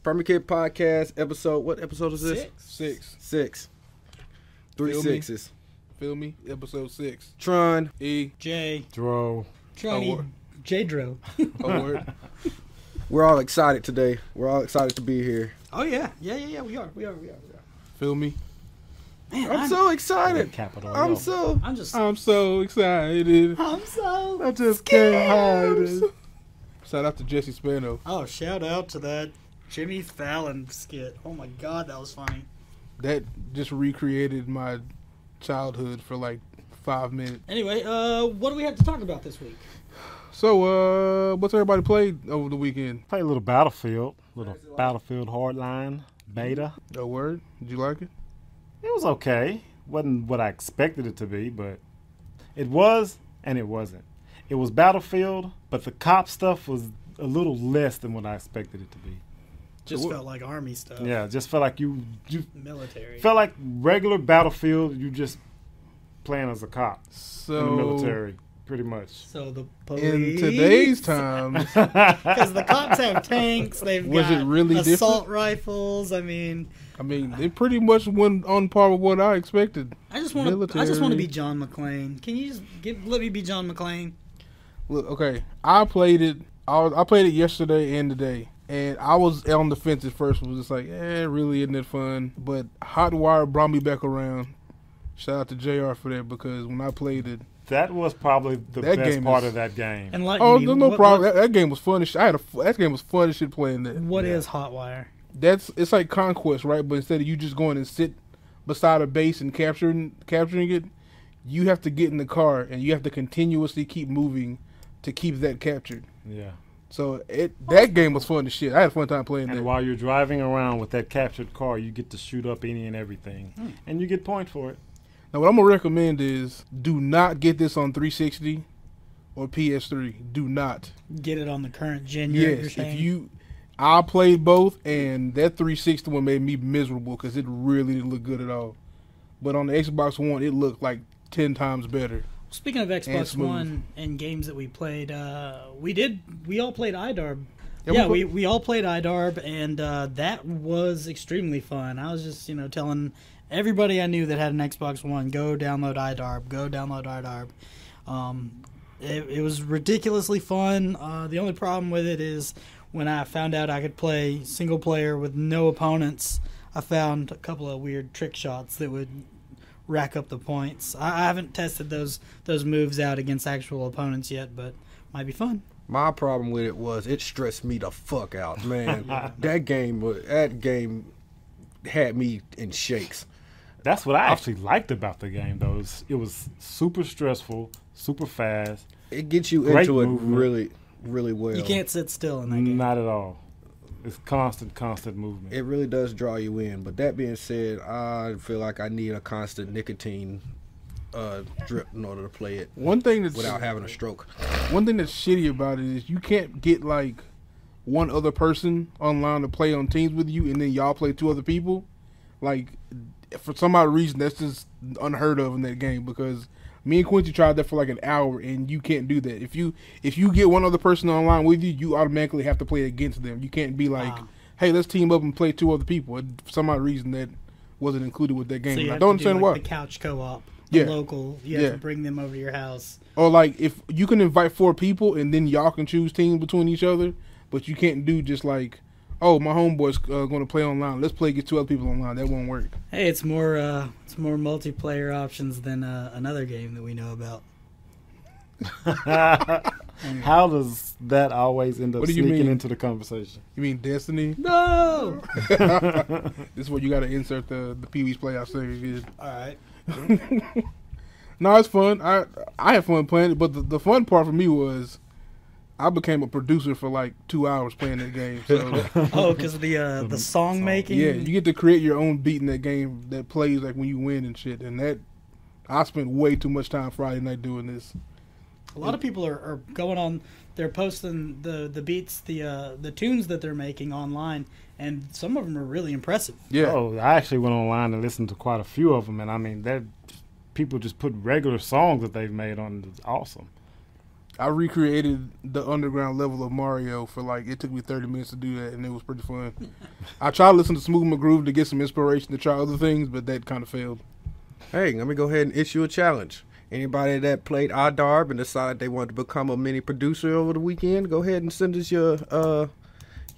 Permakid Podcast, episode, what episode is this? Six. Three Feel me? sixes. Feel me? Episode 6. Tron. E. J. Dro. Tronny. J-Dro. Award. We're all excited today. We're all excited to be here. Oh, yeah. Yeah. We are. Feel me? Man, I'm so excited. Capital I'm L. so. I'm just. I'm so excited. I'm so. I just can't hide it. Shout out to Jesse Spano. Oh, shout out to that Jimmy Fallon skit. Oh my God, that was funny. That just recreated my childhood for like 5 minutes. Anyway, what do we have to talk about this week? So, what's everybody played over the weekend? Play a little Battlefield. Battlefield Hardline beta. A word? Did you like it? It was okay. Wasn't what I expected it to be, but it was and it wasn't. It was Battlefield, but the cop stuff was a little less than what I expected it to be. Just felt like army stuff. Yeah, just felt like you Military. felt like regular Battlefield. You just playing as a cop So, in the military, pretty much. So the police. in today's times, Because the cops have tanks. They've Was got it really assault rifles. I mean, it pretty much went on par with what I expected. I just want to Military. be John McClane. Can you just let me be John McClane? Look, okay, I played it. I played it yesterday and today, and I was on the fence at first. Was just like, really isn't it fun? But Hotwire brought me back around. Shout out to JR for that, because when I played it, That was probably the That best game part is- of that game. Enlighten me. there's no problem. That game was fun as shit. That game was fun as shit playing that. What is Hotwire? It's like Conquest, right? But instead of you just going and sit beside a base and capturing it, you have to get in the car and you have to continuously keep moving to keep that captured. Yeah. So that game was fun as shit. I had a fun time playing And that. while you're driving around with that captured car, you get to shoot up any and everything. And you get points for it. Now, what I'm going to recommend is do not get this on 360 or PS3. Do not. Get it on the current gen. You're Yes, saying? I played both, and that 360 one made me miserable because it really didn't look good at all. But on the Xbox One, it looked like 10 times better. Speaking of Xbox One and games that we played, we all played Idarb. Yeah, we all played Idarb, and that was extremely fun. I was just, telling everybody I knew that had an Xbox One, go download Idarb. It was ridiculously fun. The only problem with it is when I found out I could play single player with no opponents, I found a couple of weird trick shots that would rack up the points. I haven't tested those moves out against actual opponents yet, but might be fun. My problem with it was it stressed me the fuck out, man. That game had me in shakes. That's what I actually liked about the game, though. It was super stressful, super fast. It gets you Great into movement. it really, really well. You can't sit still in that game. Not at all. It's constant movement. It really does draw you in. But that being said, I feel like I need a constant nicotine drip in order to play it without having a stroke. One thing that's shitty about it is you can't get like one other person online to play on teams with you, and then y'all play 2 other people. Like, for some odd reason, that's just unheard of in that game, because me and Quincy tried that for like an hour, and you can't do that. If you get one other person online with you, you automatically have to play against them. You can't be like, hey, let's team up and play 2 other people. For some odd reason, that wasn't included with that game. So you I have don't to do, understand like, why. the couch co-op, Yeah. local. You have to bring them over to your house. Or like, if you can invite 4 people and then y'all can choose teams between each other, but you can't do just like, oh, my homeboy's going to play online. Let's play against 2 other people online. That won't work. Hey, it's more multiplayer options than another game that we know about. How does that always end up What do you sneaking mean? into the conversation? You mean Destiny? No. This is where you got to insert the Pee Wee's Playhouse series. All right. No, it's fun. I had fun playing it, but the fun part for me was I became a producer for like 2 hours playing that game. So Oh, because the song making. yeah, you get to create your own beat in that game that plays like when you win and shit. And that I spent way too much time Friday night doing this. A lot of people are going on. They're posting the beats, the tunes that they're making online, and some of them are really impressive. Yeah. Oh, I actually went online and listened to quite a few of them, and I mean, that people just put regular songs that they've made on. It's awesome. I recreated the underground level of Mario for it took me 30 minutes to do that, and it was pretty fun. I tried to listen to Smooth McGroove to get some inspiration to try other things, but that kind of failed. Hey, let me go ahead and issue a challenge. Anybody that played Idarb and decided they wanted to become a mini producer over the weekend, go ahead and send us your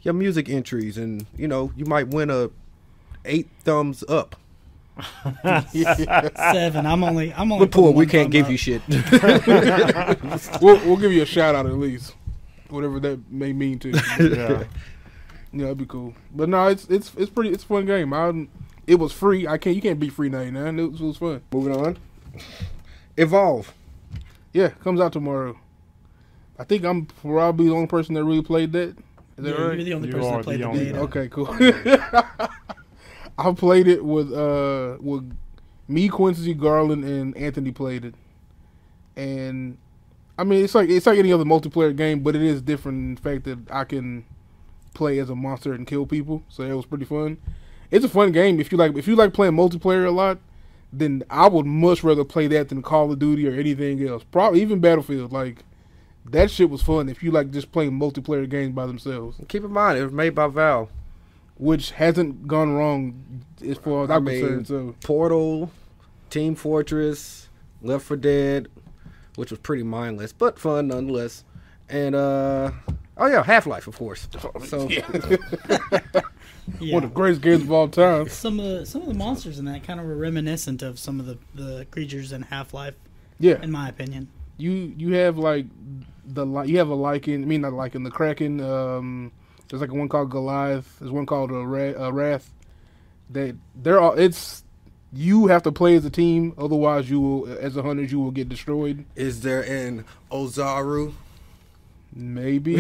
music entries, and you might win a 8 thumbs up. 7. I'm only. We're poor. We can't give you shit. We'll give you a shout out at least, whatever that may mean to you. Yeah, that'd be cool. But no, it's a fun game. It was free. You can't beat free 99. It was fun. Moving on. Evolve. Yeah, comes out tomorrow. I think I'm probably the only person that really played that. Is that right? You're the only person that played the beta. Okay, cool. I played it with me, Quincy, Garland, and Anthony played it, and I mean it's like any other multiplayer game, but it is different in the fact that I can play as a monster and kill people. So it was pretty fun. It's a fun game if you like playing multiplayer a lot. Then I would much rather play that than Call of Duty or anything else. Probably even Battlefield. That shit was fun if you like just playing multiplayer games by themselves. Keep in mind, it was made by Valve, which hasn't gone wrong as far as I'm concerned. So Portal, Team Fortress, Left 4 Dead, which was pretty mindless but fun nonetheless, and Half-Life, of course. So one of the greatest games of all time. Some of the monsters in that kind of were reminiscent of some of the creatures in Half-Life. Yeah, in my opinion. You have the Kraken. There's one called Goliath. There's one called Wrath. You have to play as a team, otherwise you will, as a hunter, you will get destroyed. Is there an Ozaru? Maybe.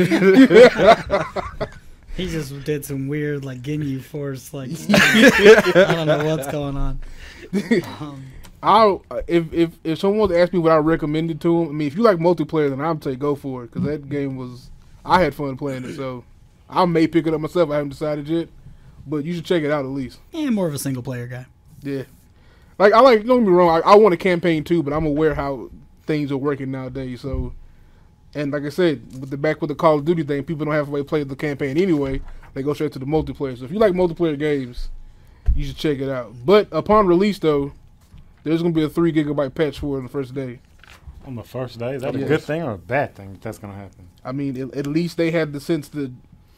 He just did some weird Ginyu Force I don't know what's going on. If someone asked me what I recommended to them, I mean if you like multiplayer, then I'd say go for it because that game I had fun playing it. So I may pick it up myself. I haven't decided yet, but you should check it out at least. Yeah, more of a single player guy. Yeah, don't get me wrong. I want a campaign too, but I'm aware how things are working nowadays. So, and like I said, with the Call of Duty thing, people don't have to play the campaign anyway. They go straight to the multiplayer. So if you like multiplayer games, you should check it out. But upon release, though, there's going to be a 3 GB patch for it on the first day. On the first day? Is that a good thing or a bad thing if that's going to happen? I mean, at least they had the sense to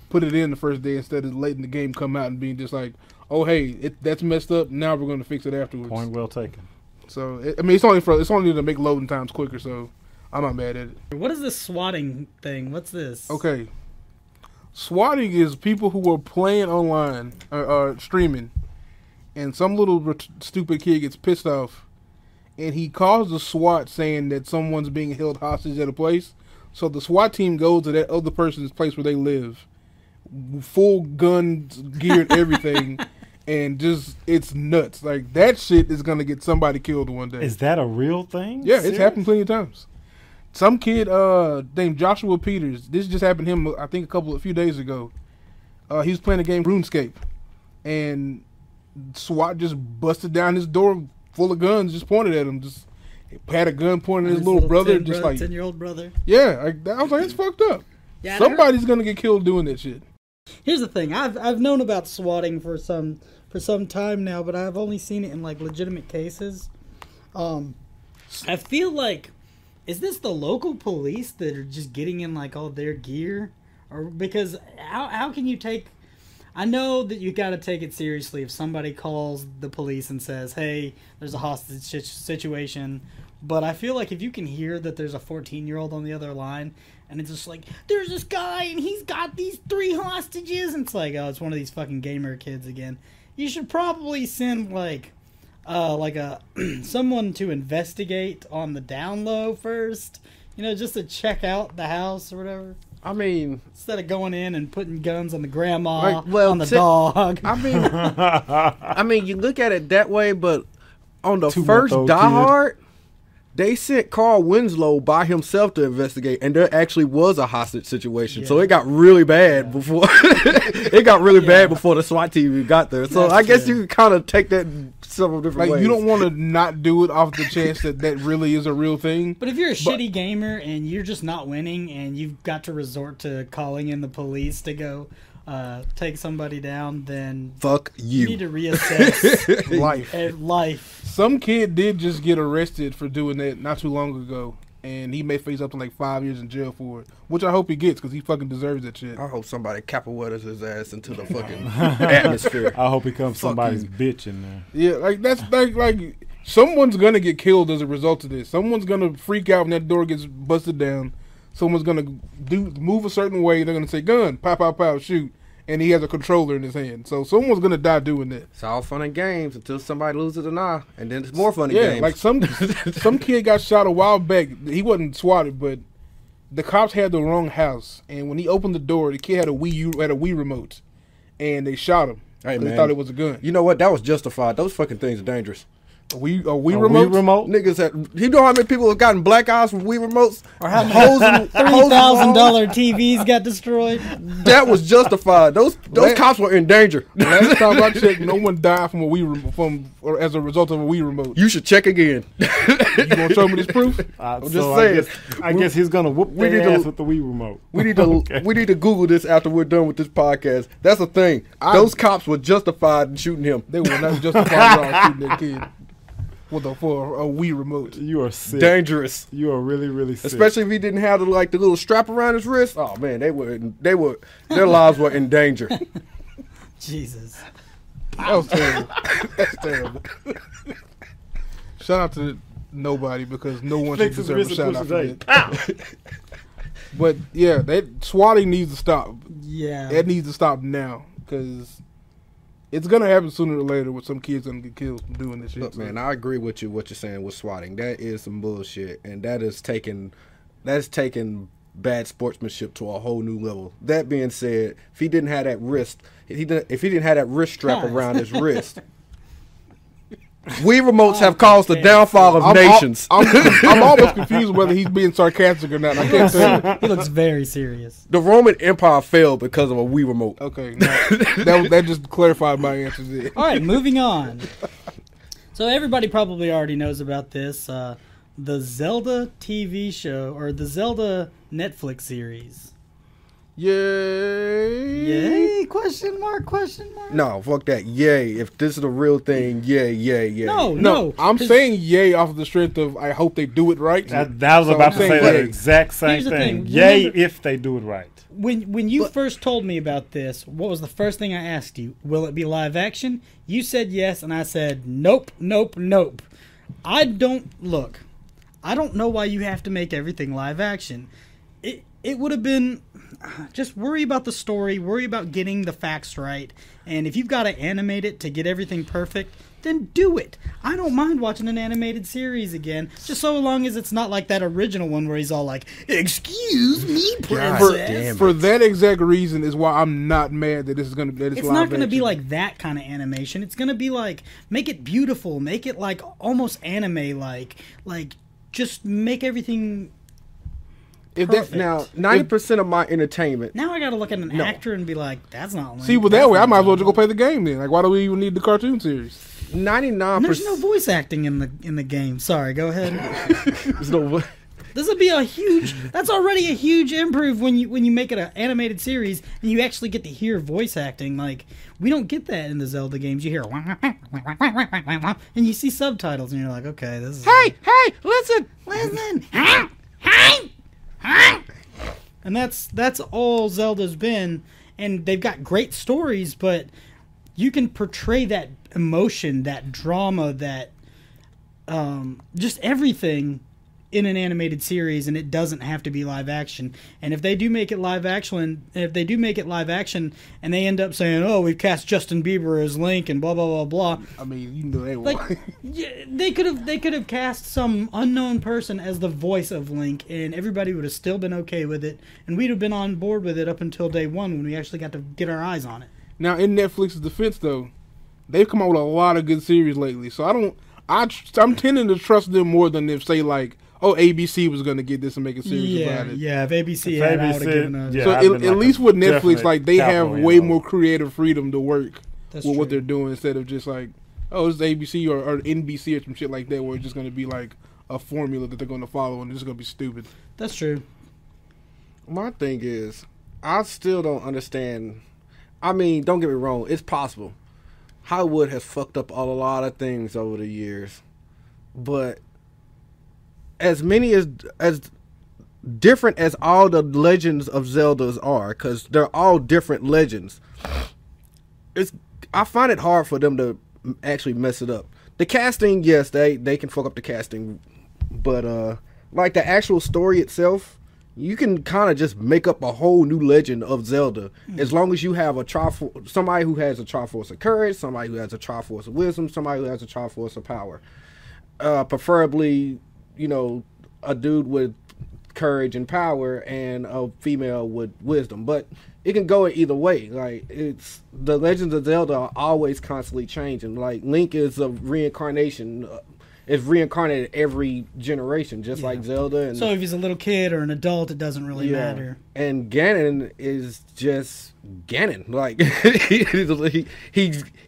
put it in the first day instead of letting the game come out and being just like, oh, hey, that's messed up. Now we're going to fix it afterwards. Point well taken. So, it's only to make loading times quicker, so I'm not mad at it. What is this swatting thing? What's this? Okay. Swatting is people who are playing online or streaming, and some little stupid kid gets pissed off, and he calls the SWAT saying that someone's being held hostage at a place. So the SWAT team goes to that other person's place where they live, full guns, gear, and everything, and it's nuts. That shit is gonna get somebody killed one day. Is that a real thing? Yeah, it's happened plenty of times. Some kid named Joshua Peters. This just happened to him, I think, a few days ago. He was playing a game RuneScape, and SWAT just busted down his door full of guns, just pointed at him. Just had a gun pointed at his little brother, 10-year-old brother. Yeah, I was like, it's fucked up. Yeah, somebody's gonna get killed doing that shit. Here's the thing: I've known about swatting for some time now, but I've only seen it in legitimate cases. I feel like, is this the local police that are just getting in all their gear, or because how can you take? I know that you got to take it seriously if somebody calls the police and says, "Hey, there's a hostage situation." But I feel like if you can hear that there's a 14-year-old on the other line, and it's just there's this guy and he's got these 3 hostages, and it's it's one of these fucking gamer kids again. You should probably send someone to investigate on the down low first, just to check out the house or whatever. I mean, instead of going in and putting guns on the grandma, on the dog. I mean, you look at it that way, but on the first Die Hard, They sent Carl Winslow by himself to investigate, and there actually was a hostage situation. So it got really bad before it got really bad before the SWAT team got there. So I guess you can kind of take that several different ways. You don't want to not do it off the chance that really is a real thing. But if you're a shitty gamer and you're just not winning, and you've got to resort to calling in the police to go take somebody down, then fuck you. You need to reassess life. Some kid did just get arrested for doing that not too long ago, and he may face up to like 5 years in jail for it, which I hope he gets because he fucking deserves that shit. I hope somebody capoeiras his ass into the fucking atmosphere. I hope he becomes somebody's bitch in there. Yeah, like that's like someone's gonna get killed as a result of this. Someone's gonna freak out when that door gets busted down. Someone's gonna move a certain way. They're gonna say gun, pow, pow, pow, shoot, and he has a controller in his hand. So someone's gonna die doing that. It's all fun and games until somebody loses an eye, and then it's more fun and games. Yeah, like some kid got shot a while back. He wasn't swatted, but the cops had the wrong house, and when he opened the door, the kid had a Wii remote, and they shot him. Hey, they thought it was a gun. You know what? That was justified. Those fucking things are dangerous. A Wii remote? Niggas you know how many people have gotten black eyes from Wii remotes? Or how many $3,000 TVs got destroyed? That was justified. Those cops were in danger. Last time I checked, no one died from a Wii or as a result of a Wii remote. You should check again. You gonna show me this proof? I'm just saying. I guess he's gonna whoop their ass with the Wii remote. We need to we need to Google this after we're done with this podcast. That's the thing. Those cops were justified in shooting him. They were not justified in shooting that kid. For a Wii remote. You are sick. Dangerous. You are really, really sick. Especially if he didn't have the little strap around his wrist. Oh man, their lives were in danger. Jesus. That was terrible. That's terrible. Shout out to nobody because no one should deserve a shout out for that. But yeah, that swatting needs to stop. Yeah. That needs to stop now because it's gonna happen sooner or later where some kids gonna get killed from doing this shit. Look, man, I agree with you. What you're saying with swatting, that is some bullshit, and that's taking bad sportsmanship to a whole new level. That being said, if he didn't have that wrist, if he didn't have that wrist strap around his wrist, Wii remotes have caused the downfall of nations. I'm almost confused whether he's being sarcastic or not. I can't tell. He looks very serious. The Roman Empire fell because of a Wii remote. Okay, that just clarified my answers there. All right, moving on. So everybody probably already knows about this. The Zelda TV show, or the Zelda Netflix series. Yay! Yay? Question mark? Question mark? No, fuck that. Yay! If this is a real thing, yay, yay, yay. No. I'm saying yay off of the strength of I hope they do it right. That was about to say the exact same thing. Yay, if they do it right. When you first told me about this, what was the first thing I asked you? Will it be live action? You said yes, and I said nope, nope, nope. I don't know why you have to make everything live action. It would have been just worry about the story, worry about getting the facts right, and if you've got to animate it to get everything perfect, then do it. I don't mind watching an animated series again, just so long as it's not like that original one where he's all like, "Excuse me, princess." For that exact reason is why I'm not mad that this is gonna. It's not gonna be like that kind of animation. It's gonna be like, make it beautiful, make it like almost anime like just make everything. If that, now 90% of my entertainment. Now I got to look at an actor and be like, that's not. Link. See, well, that way I might as well just go play the game then. Like, why do we even need the cartoon series? 99%. There's no voice acting in the game. Sorry, go ahead. There's no. This would be a huge. That's already a huge improve when you make it an animated series and you actually get to hear voice acting. Like, we don't get that in the Zelda games. You hear and you see subtitles and you're like, okay, this is. Hey, listen. And that's all Zelda's been, and they've got great stories, but you can portray that emotion, that drama, that just everything in an animated series, and it doesn't have to be live action. And if they do make it live action, and they end up saying, "Oh, we've cast Justin Bieber as Link," and blah blah blah blah. I mean, you know they won't. Like, yeah, they could have cast some unknown person as the voice of Link, and everybody would have still been okay with it, and we'd have been on board with it up until day one when we actually got to get our eyes on it. Now, in Netflix's defense, though, they've come out with a lot of good series lately, so I'm tending to trust them more than if, say, like, oh, ABC was going to get this and make a series about it. Yeah, if ABC had, I would have given us. Yeah, so at least with Netflix, like, they have way more creative freedom to work with what they're doing instead of just like, oh, it's ABC or NBC or some shit like that, where it's just going to be like a formula that they're going to follow and it's going to be stupid. That's true. My thing is, I still don't understand. I mean, don't get me wrong, it's possible. Hollywood has fucked up a lot of things over the years, but as many as different as all the legends of Zeldas are, because they're all different legends, I find it hard for them to actually mess it up. The casting, yes, they can fuck up the casting, but like the actual story itself, you can kind of just make up a whole new legend of Zelda as long as you have somebody who has a Triforce of Courage, somebody who has a Triforce of Wisdom, somebody who has a Triforce of Power. Preferably, you know, a dude with courage and power and a female with wisdom. But it can go either way. Like, it's the Legends of Zelda are always constantly changing. Like, Link is a reincarnation. It's reincarnated every generation, just like Zelda. And so if he's a little kid or an adult, it doesn't really matter. And Ganon is just Ganon. Like,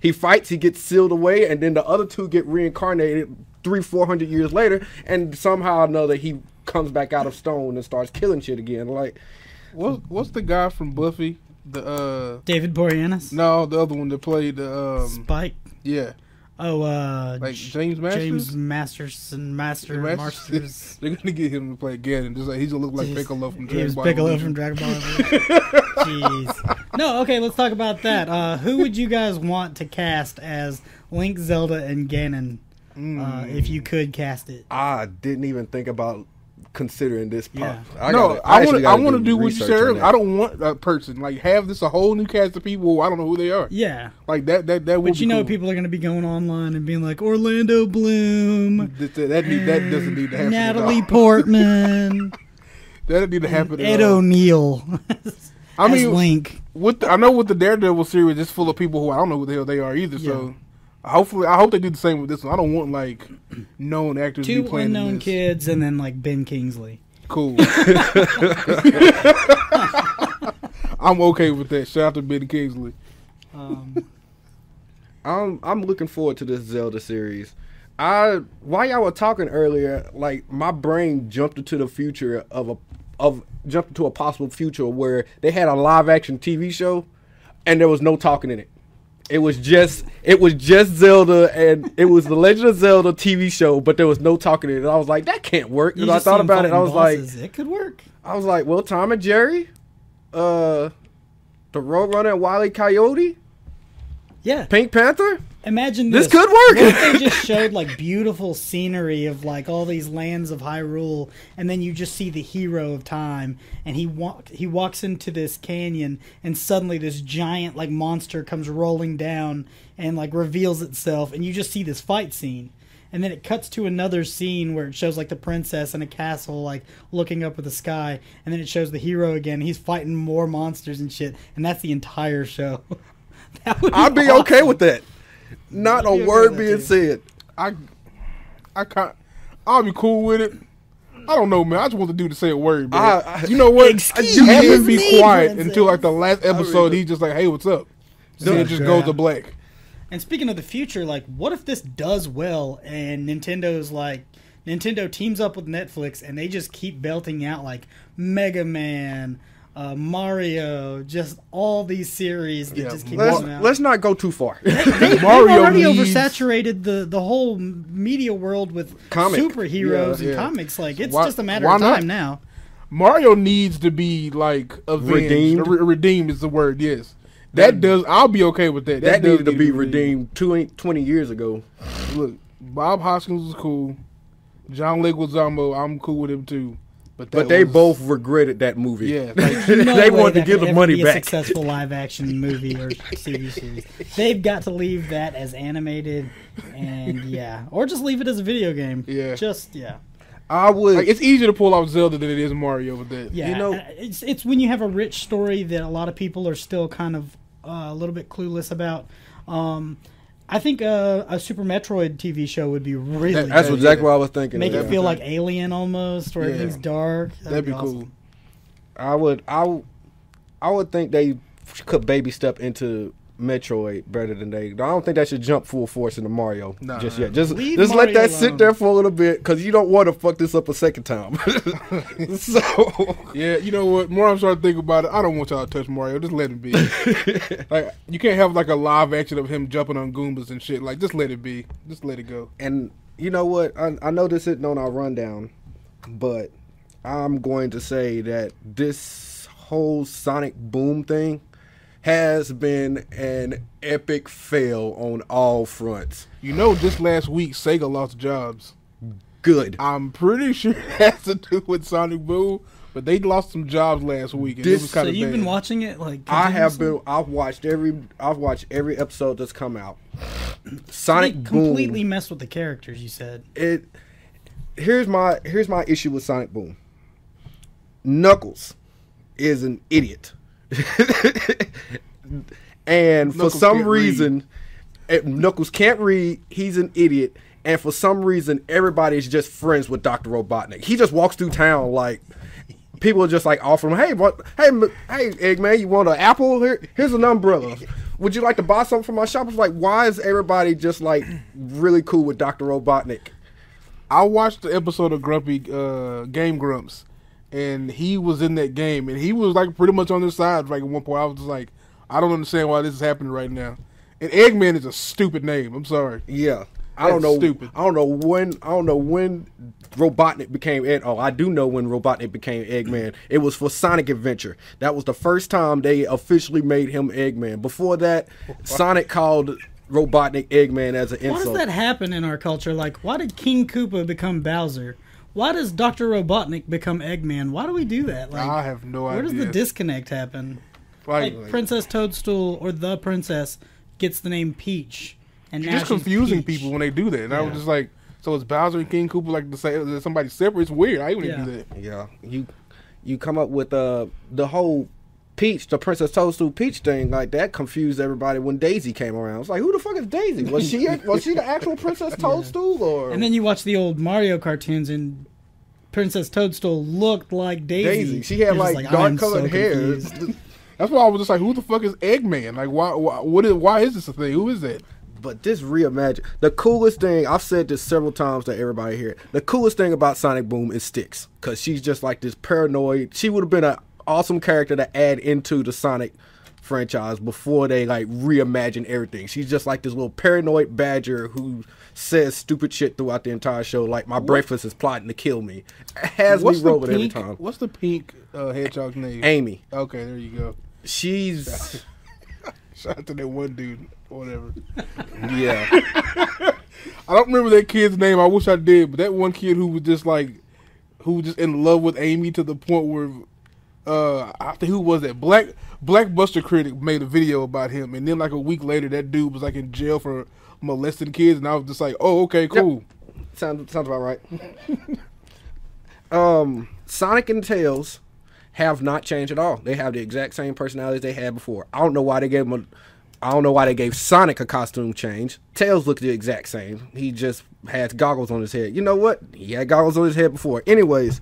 he fights, he gets sealed away, and then the other two get reincarnated 300-400 years later, and somehow or another he comes back out of stone and starts killing shit again. Like, what's the guy from Buffy? The David Boreanaz? No, the other one that played Spike. Yeah. Oh, like James Masters? James Masters. They're gonna get him to play Ganon. Just like he's gonna look like Piccolo from Dragon Ball. Piccolo from Dragon Ball. Jeez. No, okay, let's talk about that. Who would you guys want to cast as Link, Zelda, and Ganon? If you could cast it. I didn't even think about considering this part. Yeah. I want to do what you said earlier. I don't want a person. Like, have this a whole new cast of people who I don't know who they are. Yeah. Like, that would be But you know cool. people are going to be going online and being like, Orlando Bloom. That doesn't need to happen. Natalie Portman. That doesn't need to happen. Ed O'Neill. I mean, Link. I know with the Daredevil series, it's full of people who I don't know who the hell they are either. Yeah. So hopefully, I hope they do the same with this one. I don't want like known actors to be playing unknown kids and then like Ben Kingsley. Cool. I'm okay with that. Shout out to Ben Kingsley. I'm looking forward to this Zelda series. While y'all were talking earlier, like my brain jumped into the future jumped into a possible future where they had a live action TV show and there was no talking in it. It was just Zelda, and it was the Legend of Zelda TV show, but there was no talking in it. And I was like, that can't work. And I thought about it, I was like, it could work. I was like, well, Tom and Jerry, the Roadrunner and Wile E. Coyote, Pink Panther. Imagine this could work. What if they just showed like beautiful scenery of like all these lands of Hyrule, and then you just see the hero of time, and he walks into this canyon, and suddenly this giant like monster comes rolling down and like reveals itself, and you just see this fight scene, and then it cuts to another scene where it shows like the princess in a castle like looking up at the sky, and then it shows the hero again. He's fighting more monsters and shit, and that's the entire show. I'd be awesome. Okay with that. Not a word being said. I'll be cool with it. I don't know, man. I just want the dude to say a word, man. You know what? You have him be quiet until like the last episode. He's just like, "Hey, what's up?" Then it just goes to black. And speaking of the future, like, what if this does well and Nintendo teams up with Netflix and they just keep belting out like Mega Man, Mario, just all these series that just keep going out. Let's not go too far. They've already oversaturated the whole media world with superheroes and comics. Like, it's just a matter of time now. Mario needs to be like avenged. Redeemed is the word. Yes, I'll be okay with that. That needed to be redeemed 20 years ago. Look, Bob Hoskins was cool. John Leguizamo, I'm cool with him too. But they both regretted that movie. Yeah, like, they wanted to give the money back. A successful live action movie or TV series. They've got to leave that as animated, and or just leave it as a video game. Yeah, I would. Like, it's easier to pull off Zelda than it is Mario with that. Yeah, it's when you have a rich story that a lot of people are still kind of a little bit clueless about. I think a Super Metroid TV show would be really good. That's exactly what I was thinking. Make it feel like Alien almost, where everything's dark. That'd be awesome. Cool. I would think they could baby step into Metroid better than they. I don't think they should jump full force into Mario just yet. Just let that sit there for a little bit, because you don't want to fuck this up a second time. So yeah, you know what? More I'm starting to think about it, I don't want y'all to touch Mario. Just let him be. Like, you can't have like a live action of him jumping on Goombas and shit. Like, just let it be. Just let it go. And you know what? I know this isn't on our rundown, but I'm going to say that this whole Sonic Boom thing has been an epic fail on all fronts. You know, just last week, Sega lost jobs. Good. I'm pretty sure it has to do with Sonic Boom, but they lost some jobs last week, and it was kind of bad. So you've been watching it, like, I have been. I've watched every episode that's come out. Sonic Boom completely messed with the characters. You said Here's my issue with Sonic Boom. Knuckles is an idiot. And for some reason, Knuckles can't read. He's an idiot, and for some reason, everybody's just friends with Dr. Robotnik. He just walks through town like people are just like offering him, hey, Eggman, you want an apple? Here's an umbrella. Would you like to buy something from my shop? It's like, why is everybody just like really cool with Dr. Robotnik? I watched the episode of Grumpy Game Grumps, and he was in that game, and he was like pretty much on their side. Like at one point, I was just like, I don't understand why this is happening right now. And Eggman is a stupid name. I'm sorry. Yeah, I don't know. Stupid. I don't know when Robotnik became Ed. Oh, I do know when Robotnik became Eggman. It was for Sonic Adventure. That was the first time they officially made him Eggman. Before that, Sonic called Robotnik Eggman as an insult. Why does that happen in our culture? Like, why did King Koopa become Bowser? Why does Dr. Robotnik become Eggman? Why do we do that? Like, I have no idea. Where does the disconnect happen? Like Princess Toadstool or the Princess gets the name Peach, and now just confusing Peach. people when they do that. And I was just like, so it's Bowser and King Koopa like to say somebody separate? It's weird. I wouldn't do that. Yeah, you come up with the whole Peach, the Princess Toadstool Peach thing, like that confused everybody when Daisy came around. It's like, who the fuck is Daisy? Was she the actual Princess Toadstool? Or and then you watch the old Mario cartoons, and Princess Toadstool looked like Daisy. She had like dark colored hair. That's why I was just like, who the fuck is Eggman? Like, why is this a thing? Who is that? But this reimagine, the coolest thing, I've said this several times to everybody here, the coolest thing about Sonic Boom is Styx, because she's just like this paranoid. She would have been an awesome character to add into the Sonic franchise before they like reimagine everything. She's just like this little paranoid badger who says stupid shit throughout the entire show, like my breakfast is plotting to kill me. It has me rolling every time. What's the pink hedgehog's name? Amy. Okay, there you go. She's shout out to that one dude, whatever. Yeah. I don't remember that kid's name. I wish I did, but that one kid who was just in love with Amy to the point where I think who was that? Blackbuster Critic made a video about him, and then like a week later, that dude was like in jail for molesting kids, and I was just like, oh, okay, cool. Yep. Sounds about right. Sonic and Tails have not changed at all. They have the exact same personalities they had before. I don't know why they gave Sonic a costume change. Tails looked the exact same. He just has goggles on his head. You know what? He had goggles on his head before. Anyways,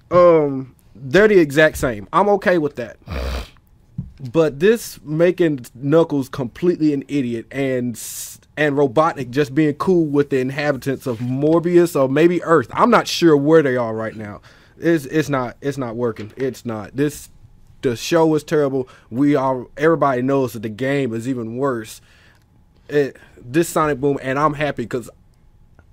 they're the exact same. I'm okay with that. But this making Knuckles completely an idiot and Robotnik just being cool with the inhabitants of Morbius or maybe Earth. I'm not sure where they are right now. It's not working. It's not. The show is terrible. Everybody knows that the game is even worse. This Sonic Boom, and I'm happy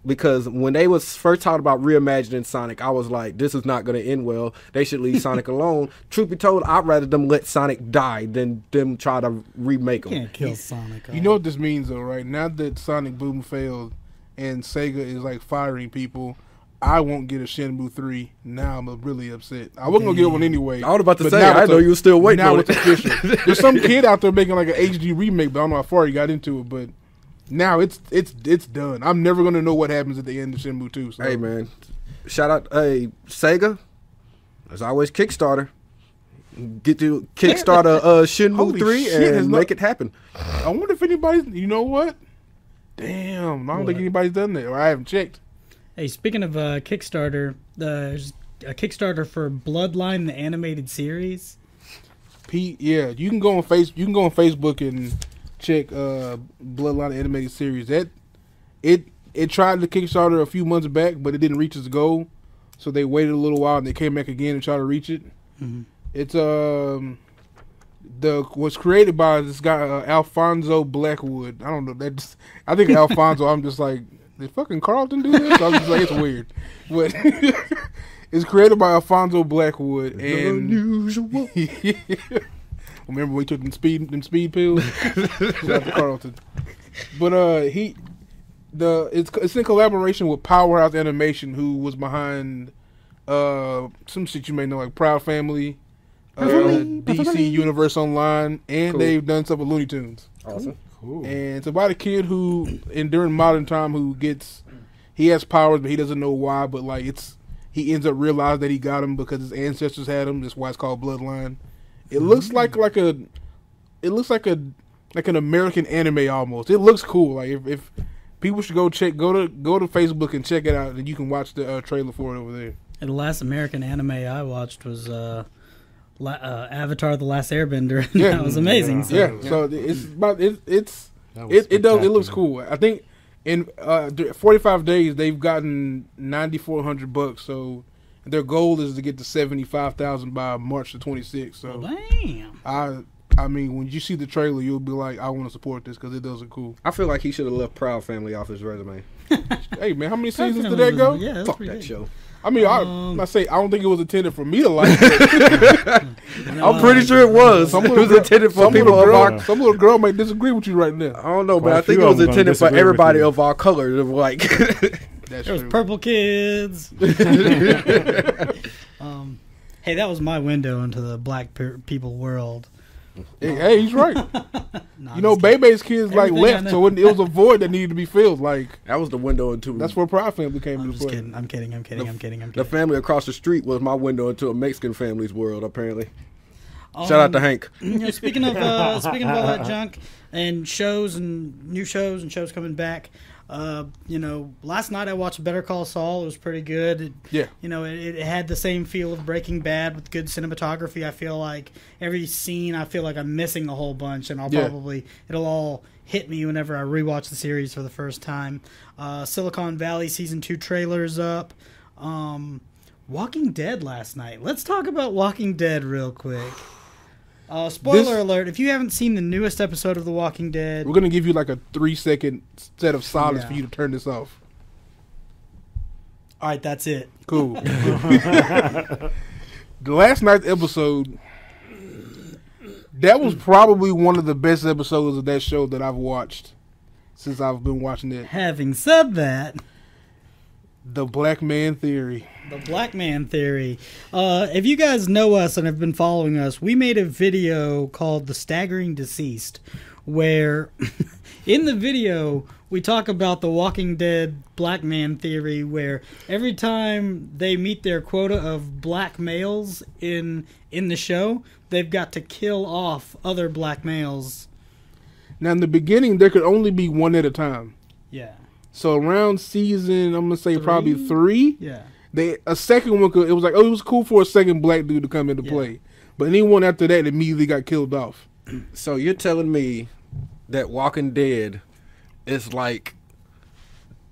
because when they was first talking about reimagining Sonic, I was like, this is not going to end well. They should leave Sonic alone. Truth be told, I'd rather them let Sonic die than them try to remake him. You can't kill Sonic. You know what this means, though, right? Now that Sonic Boom failed and Sega is like firing people, I won't get a Shenmue 3. Now I'm really upset. I wasn't going to get one anyway. I was about to say, I know you were still waiting on it. Now it's official. There's some kid out there making like an HD remake, but I don't know how far he got into it, but now it's done. I'm never going to know what happens at the end of Shenmue 2. So. Hey, man. Shout out, Sega. There's always Kickstarter. Get to Kickstarter Shenmue 3 and make it happen. I wonder if anybody, you know what? Damn, I don't think anybody's done that, or I haven't checked. Hey, speaking of Kickstarter, there's a Kickstarter for Bloodline, the animated series. Yeah, you can go on Facebook and check Bloodline the animated series. That it tried to Kickstarter a few months back, but it didn't reach its goal, so they waited a little while and they came back again and tried to reach it. Mm-hmm. It's was created by this guy Alfonso Blackwood. I don't know. I think Alfonso. I'm just like, did fucking Carlton do this? I'm just like, it's weird, but it's created by Alfonso Blackwood. And unusual. Remember we took them speed pills? Shout out to Carlton. But it's in collaboration with Powerhouse Animation, who was behind some shit you may know, like Proud Family. DC Universe Online, and cool. They've done stuff with Looney Tunes. Awesome. Cool. And it's about a kid who, during modern time, he has powers, but he doesn't know why. But like he ends up realizing that he got them because his ancestors had them. That's why it's called Bloodline. It looks like an American anime almost. It looks cool. Like if people should go to Facebook and check it out, and you can watch the trailer for it over there. And the last American anime I watched was Avatar: The Last Airbender. Yeah. That was amazing. So it looks cool. I think in 45 days they've gotten $9,400. So their goal is to get to 75,000 by March the 26th. So damn. I mean, when you see the trailer, you'll be like, I want to support this because it does look cool. I feel like he should have left Proud Family off his resume. Hey man, how many seasons did that go? Yeah, fuck that show. I mean, I don't think it was intended for me to like it. I'm pretty sure it was. It was intended for people of our... Some little girl may disagree with you right now. I don't know, but I think it was intended for everybody of our color to like... That's true. Purple Kids. Hey, that was my window into the black people world. Hey, he's right. You know, Bebe's kids like left, so it was a void that needed to be filled. Like that was the window into. That's where Proud Family came into play. I'm kidding. The family across the street was my window into a Mexican family's world. Apparently, shout out to Hank. You know, speaking of all that junk and new shows and shows coming back. You know, last night I watched Better Call Saul. It was pretty good. It had the same feel of Breaking Bad with good cinematography. I feel like every scene, I'm missing a whole bunch, and it'll all hit me whenever I rewatch the series for the first time. Silicon Valley Season 2 trailer's up. Walking Dead last night. Let's talk about Walking Dead real quick. Spoiler alert, if you haven't seen the newest episode of The Walking Dead... We're going to give you like a 3-second set of silence for you to turn this off. Alright, that's it. Cool. The last night's episode, that was probably one of the best episodes of that show that I've watched since I've been watching it. Having said that... The Black Man Theory. The Black Man Theory. If you guys know us and have been following us, we made a video called The Staggering Deceased, where in the video we talk about the Walking Dead Black Man Theory, where every time they meet their quota of black males in the show, they've got to kill off other black males. Now, in the beginning, there could only be one at a time. Yeah. So around season, I'm gonna say probably 3. Yeah. A second one it was like, it was cool for a second black dude to come into play, but anyone after that immediately got killed off. So you're telling me that Walking Dead is like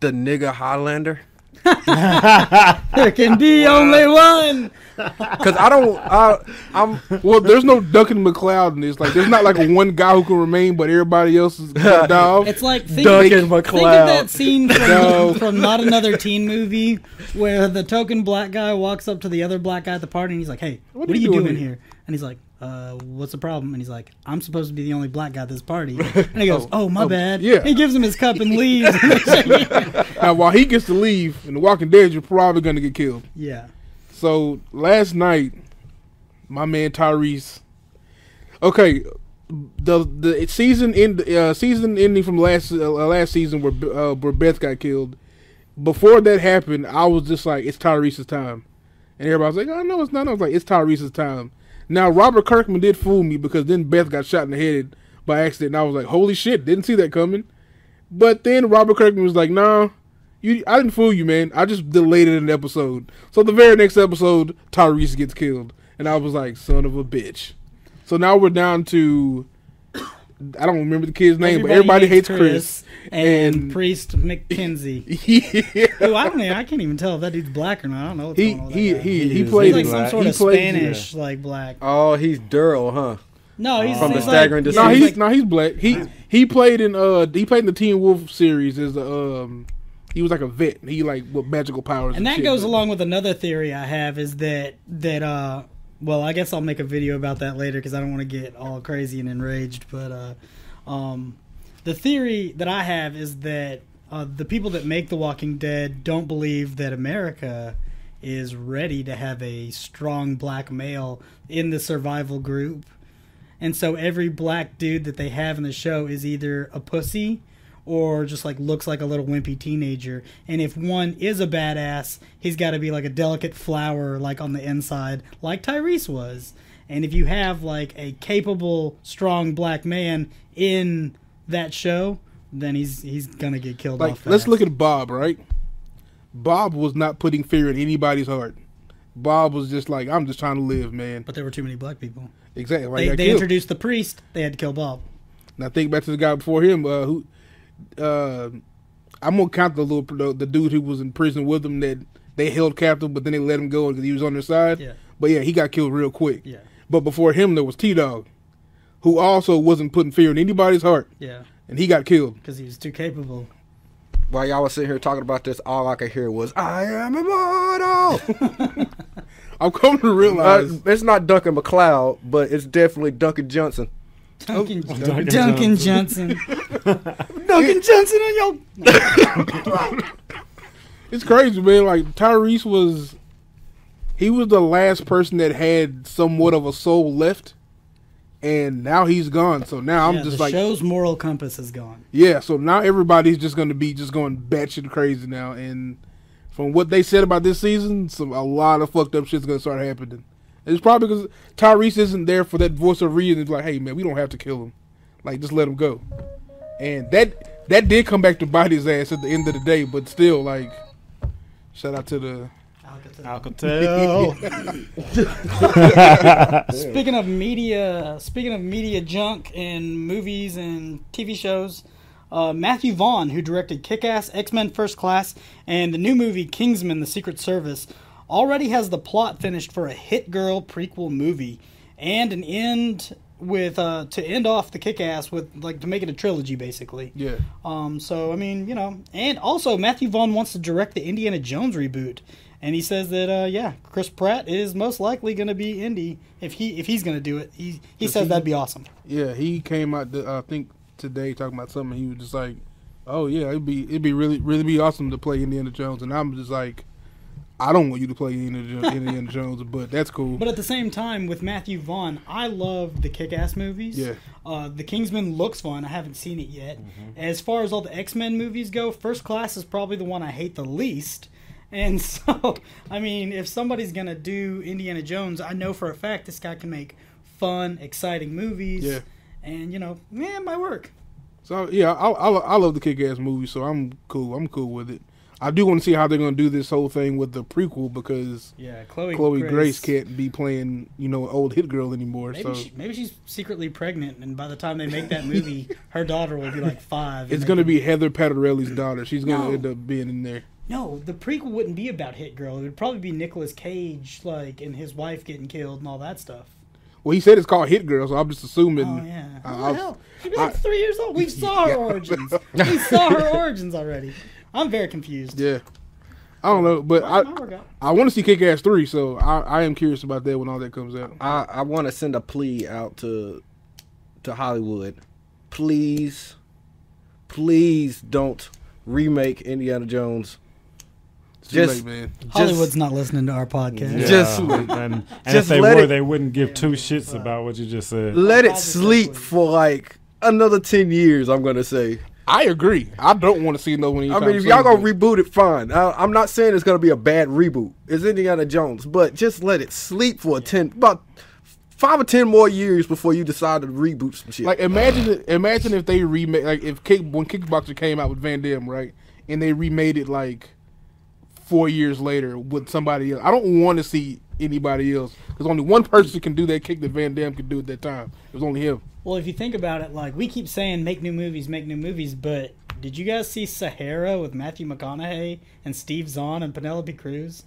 the nigga Highlander? There can be only one. Because I'm well, there's no Duncan MacLeod in this. Like, there's not like one guy who can remain, but everybody else is died off. It's like think Duncan of MacLeod. that scene from Not Another Teen Movie where the token black guy walks up to the other black guy at the party and he's like, "Hey, what are you doing here?" And he's like, "What's the problem?" And he's like, "I'm supposed to be the only black guy at this party." And he goes, "Oh, my bad." Yeah. He gives him his cup and leaves. Now, while he gets to leave, in The Walking Dead, you're probably going to get killed. Yeah. So, last night, my man Tyrese... Okay, the season ending from last season where Beth got killed, before that happened, I was just like, it's Tyrese's time. And everybody was like, "Oh, no, it's not." I was like, it's Tyrese's time. Now, Robert Kirkman did fool me because then Beth got shot in the head by accident, and I was like, holy shit, didn't see that coming. But then Robert Kirkman was like, "Nah, I didn't fool you, man. I just delayed it in an episode." So the very next episode, Tyrese gets killed, and I was like, "Son of a bitch." So now we're down to, I don't remember the kid's name, but everybody hates Chris and Priest McKenzie. Yeah. Who I can't even tell if that dude's black or not. I don't know what's going on with that guy. He played He's like some sort of Spanish like black. Oh, he's Daryl, huh? No, he's from the he's Staggering like, Decisions. He's black. He played in the Teen Wolf series as he was like a vet. He like with magical powers. And that shit. goes along with another theory I have is that well, I guess I'll make a video about that later because I don't want to get all crazy and enraged. But the theory that I have is that the people that make The Walking Dead don't believe that America is ready to have a strong black male in the survival group. And so every black dude that they have in the show is either a pussy or just like looks like a little wimpy teenager. And if one is a badass, he's got to be like a delicate flower like on the inside, like Tyrese was. And if you have like a capable, strong black man in that show, then he's gonna get killed off fast. Let's look at Bob, right? Bob was not putting fear in anybody's heart. Bob was just like, I'm just trying to live, man. But there were too many black people. Exactly. They introduced the priest. They had to kill Bob. Now think back to the guy before him. I'm gonna count the dude who was in prison with him that they held captive, but then they let him go because he was on their side. Yeah. But yeah, he got killed real quick. Yeah. But before him, there was T-Dog, who also wasn't putting fear in anybody's heart. Yeah. And he got killed because he was too capable. While y'all was sitting here talking about this, all I could hear was, "I am immortal." I'm coming to realize it's not Duncan McLeod, but it's definitely Duncan Johnson. Duncan Johnson. Duncan Johnson on your. It's crazy, man. Like Tyrese was the last person that had somewhat of a soul left, and now he's gone. So now I'm just the like, show's moral compass is gone. Yeah, so now everybody's just going to be just going batshit crazy now, and from what they said about this season, a lot of fucked up shit's going to start happening. It's probably because Tyrese isn't there for that voice of reason. It's like, hey man, we don't have to kill him. Like, just let him go. And that did come back to bite his ass at the end of the day, but still, like, shout out to the Alcatel. Speaking of media junk and movies and TV shows, Matthew Vaughn, who directed Kick-Ass, X-Men First Class, and the new movie Kingsman: The Secret Service, already has the plot finished for a Hit Girl prequel movie and an end with to end off the Kick-Ass with like to make it a trilogy basically. Yeah. So I mean, you know, and also Matthew Vaughn wants to direct the Indiana Jones reboot. And he says that Chris Pratt is most likely going to be Indy if he's going to do it. He says that'd be awesome. Yeah, he came out I think today talking about something. He was just like, "Oh yeah, it'd be really be awesome to play Indiana Jones." And I'm just like, I don't want you to play Indiana Jones, but that's cool. But at the same time, with Matthew Vaughn, I love the Kick-Ass movies. Yeah. The Kingsman looks fun. I haven't seen it yet. Mm-hmm. As far as all the X-Men movies go, First Class is probably the one I hate the least. And so, I mean, if somebody's going to do Indiana Jones, I know for a fact this guy can make fun, exciting movies. Yeah. And, you know, it might work. So, yeah, I love the Kick-Ass movie, so I'm cool. I'm cool with it. I do want to see how they're going to do this whole thing with the prequel because Chloe Grace can't be playing, you know, an old hit girl anymore. Maybe she's secretly pregnant, and by the time they make that movie, her daughter will be like 5. It's going to be Heather Pattarelli's daughter. She's going to end up being in there. No, the prequel wouldn't be about Hit Girl. It would probably be Nicolas Cage, like, and his wife getting killed and all that stuff. Well, he said it's called Hit Girl, so I'm just assuming. Oh, yeah. What the hell? She'd be like 3 years old. We saw her origins. We saw her origins already. I'm very confused. Yeah. I don't know, but I want to see Kick-Ass 3, so I am curious about that when all that comes out. I want to send a plea out to Hollywood. Please don't remake Indiana Jones. Just, late, man. Hollywood's not listening to our podcast. Yeah. And if they were, they wouldn't give two shits about what you just said. Let it sleep for like another 10 years, I'm going to say. I agree. I don't want to see another one. I mean, if y'all going to reboot it, fine. I'm not saying it's going to be a bad reboot. It's Indiana Jones. But just let it sleep for about 5 or 10 more years before you decide to reboot some shit. Like imagine if they remake like when Kickboxer came out with Van Damme, right, and they remade it like 4 years later with somebody else. I don't want to see anybody else because only one person can do that kick that Van Damme could do at that time. It was only him. Well, if you think about it, like we keep saying, make new movies, but did you guys see Sahara with Matthew McConaughey and Steve Zahn and Penelope Cruz?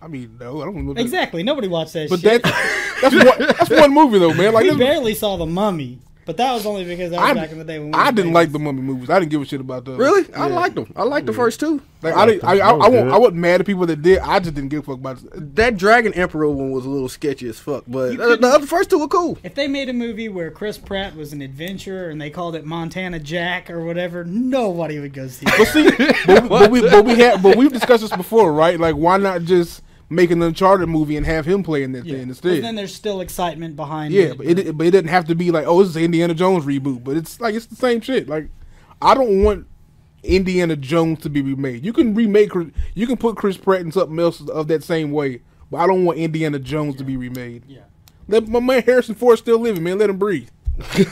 I mean, no, I don't know. Exactly, nobody watched that but shit. That's one movie though, man. Like we barely saw The Mummy, but that was only because that was back in the day when I didn't like the Mummy movies. I didn't give a shit about those. Really? Yeah. I liked them. I liked the first two. Like I wasn't mad at people that did. I just didn't give a fuck about it. That Dragon Emperor one was a little sketchy as fuck, but the other first two were cool. If they made a movie where Chris Pratt was an adventurer and they called it Montana Jack or whatever, nobody would go see it. But we've discussed this before, right? Like, why not just make an Uncharted movie and have him play in that thing instead? And then there's still excitement behind it. Yeah, but it doesn't have to be like, oh, this is an Indiana Jones reboot. But it's like it's the same shit. Like, I don't want Indiana Jones to be remade. You can put Chris Pratt in something else of that same way, but I don't want Indiana Jones to be remade. Yeah. Let my man Harrison Ford still living, man. Let him breathe. We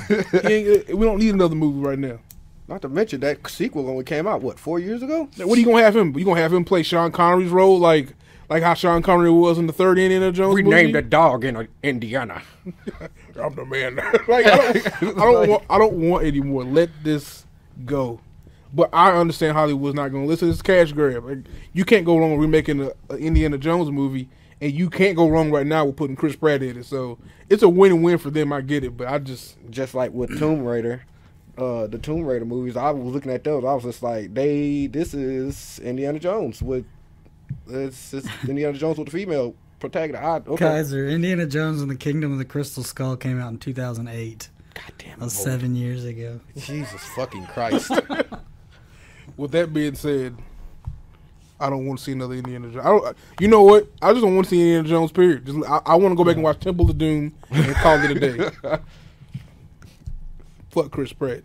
don't need another movie right now. Not to mention that sequel only came out 4 years ago. What are you gonna have him? You gonna have him play Sean Connery's role like how Sean Connery was in the third Indiana Jones movie? Renamed a dog in Indiana. I'm the man. Like I don't want any more. Let this go. But I understand Hollywood's not going to listen. It's cash grab. Like, you can't go wrong with remaking an Indiana Jones movie, and you can't go wrong right now with putting Chris Pratt in it. So it's a win-win for them. I get it, but I just like with Tomb Raider, the Tomb Raider movies. I was looking at those. I was just like, this is Indiana Jones with it's Indiana Jones with the female protagonist. Okay. Kaiser, Indiana Jones and the Kingdom of the Crystal Skull came out in 2008. God damn it! That was 7 years ago. Jesus fucking Christ. With that being said, I don't want to see another Indiana Jones. You know what? I just don't want to see Indiana Jones, period. I want to go back and watch Temple of Doom and call it a day. Fuck Chris Pratt.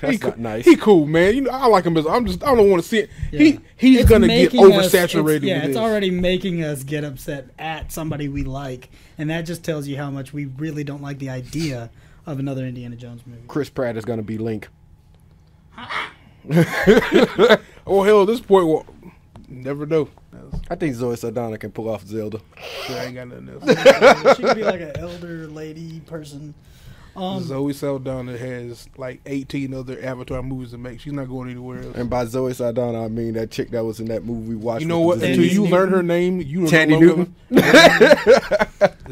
That's not nice. He cool, man. You know, I like him as I don't want to see it. Yeah. He's gonna get oversaturated. It's already making us get upset at somebody we like, and that just tells you how much we really don't like the idea of another Indiana Jones movie. Chris Pratt is gonna be Link. Oh hell, at this point, well, never know. I think Zoe Saldana can pull off Zelda. I ain't got nothing else. She could be like an elder lady person. Zoe Saldana has like 18 other Avatar movies to make. She's not going anywhere else. And by Zoe Saldana, I mean that chick that was in that movie we watched. You know what? Until you learn her name, you don't Tandy Newton.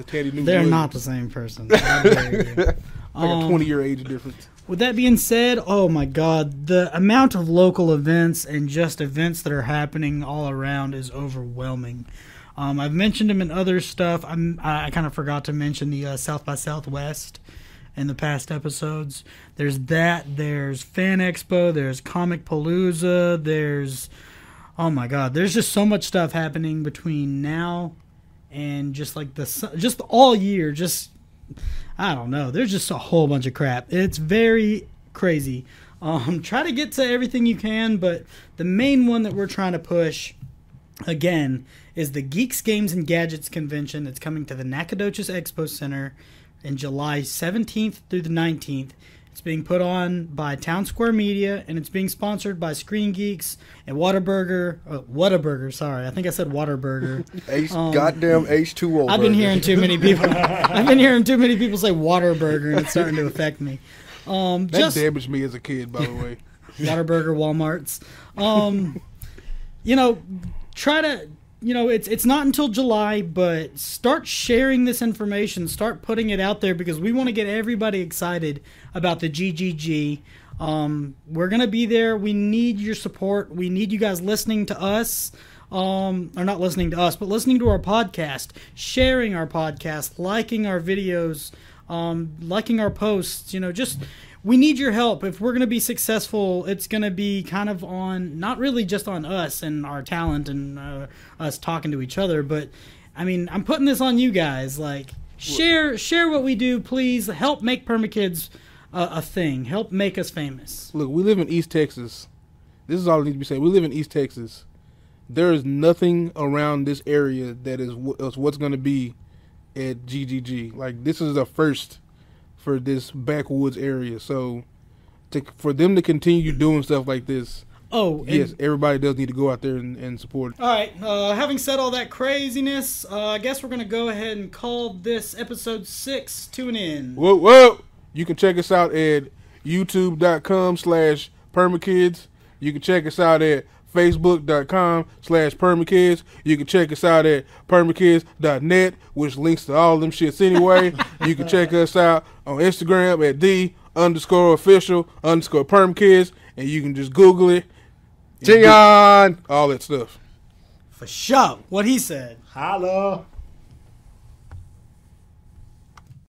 Tandy Newton. They're not the same person. Like a 20-year age difference. With that being said, oh my God, the amount of local events and just events that are happening all around is overwhelming. I've mentioned them in other stuff. I kind of forgot to mention the South by Southwest in the past episodes. There's that. There's Fan Expo. There's Comic Palooza. There's, oh my God, there's just so much stuff happening between now and just all year. I don't know. There's just a whole bunch of crap. It's very crazy. Try to get to everything you can, but the main one that we're trying to push, again, is the Geeks, Games, and Gadgets Convention that's coming to the Nacogdoches Expo Center in July 17th through the 19th. It's being put on by Town Square Media, and it's being sponsored by Screen Geeks and Whataburger. Sorry, I think I said Waterburger. Goddamn H2O. I've been hearing too many people. I've been hearing too many people say Waterburger, and it's starting to affect me. That damaged me as a kid, by the way. Whataburger, Walmart's. Try to. It's not until July, but start sharing this information. Start putting it out there because we want to get everybody excited about the GGG. We're going to be there. We need your support. We need you guys listening to us. Or not listening to us, but listening to our podcast, sharing our podcast, liking our videos, liking our posts. We need your help. If we're going to be successful, it's going to be kind of on, not really just on us and our talent and us talking to each other, but, I mean, I'm putting this on you guys. Like, share what we do, please. Help make Permakids a thing. Help make us famous. Look, we live in East Texas. This is all I need to be saying. We live in East Texas. There is nothing around this area that is what's going to be at GGG. Like, this is a first for this backwoods area. So, for them to continue doing stuff like this, yes, everybody does need to go out there and support. All right. Having said all that craziness, I guess we're going to go ahead and call this episode 6 to an end. Whoa. You can check us out at youtube.com/Permakids. You can check us out at facebook.com/Permakids. You can check us out at permakids.net, which links to all of them shits anyway. You can check us out on Instagram at _official_Permakids, and you can just Google it. Jion! All that stuff. For sure. What he said. Holla.